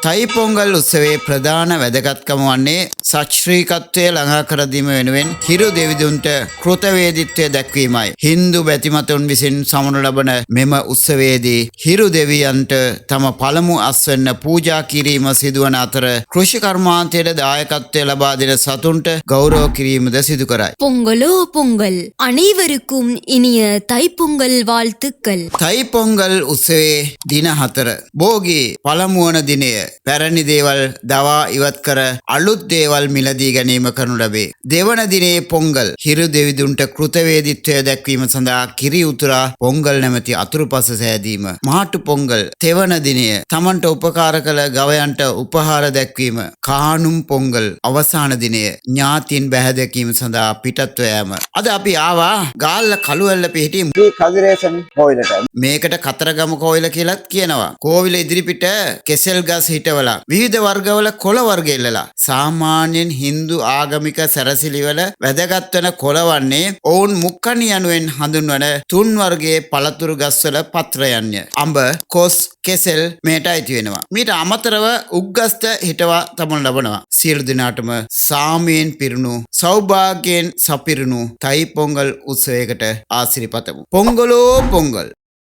තයි පොංගල් උත්සවයේ ප්‍රධාන වැදගත්කම වන්නේ සශ්‍රීකත්වය ළඟා කර දීම වෙනුවෙන් හිරු දෙවිදුන්ට කෘතවේදීත්වය දැක්වීමයි. හින්දු බැතිමතුන් විසින් සමනු ලබන මෙම උත්සවයේදී හිරු දෙවියන්ට තම පළමු අස්වැන්න පූජා කිරීම සිදුවන අතර කෘෂි කර්මාන්තයට දායකත්වය ලබා දෙන සතුන්ට ගෞරව කිරීමද සිදු කරයි. பொங்கலோ பொங்கல் அனைவருக்கும் இனிய தைப்பொங்கல் வாழ்த்துக்கள். තයි පොංගල් උත්සවයේ දින 4 භෝගී පළමු වන දිනය පැරණි දේවල් දවා ඉවත් කර අලුත් දේවල් මිලදී ගැනීම කරනු ලැබේ. දෙවන දිනේ පොංගල් හිරු දෙවිදුන්ට කෘතවේදීත්වය දැක්වීම සඳහා කිරි උතුරා පොංගල් නැමැති අතුරුපස සෑදීම. මාටු පොංගල් තෙවන දිනය තමන්ට උපකාර කළ ගවයන්ට උපහාර දැක්වීම. කානුම් පොංගල් අවසාන දිනය ඥාතීන් බැහැදැකීම සඳහා පිටත්ව යෑම. අද අපි ආවා ගාල්ල කළුවැල්ල පිහිටි කදිරේසන් හොයලට මේකට කතරගම කෝවිල කියලත් කියනවා. කෝවිල ඉදිරිපිට කෙසෙල් ගස් හිටවලා විවිධ වර්ගවල කොළ වර්ග එල්ලලා සාමාන්‍යයෙන් හින්දු ආගමික සැරසිලිවල වැදගත් වෙන කොළ වන්නේ ඔවුන් මුක්කණි යනුවෙන් හඳුන්වන තුන් වර්ගයේ පළතුරු ගස්වල පත්‍රයන්ය. අඹ, කොස්, කෙසෙල් මේට අයිති වෙනවා. මීට අමතරව උග්ගස්ත හිටවා තමන් ලබනවා. සියලු දිනාටම සාමයෙන් පිරුණු සෞභාග්‍යයෙන් සපිරුණු තයි පොංගල් උත්සවයකට ආසිරිපතමු. පොංගලෝ පොංගල්.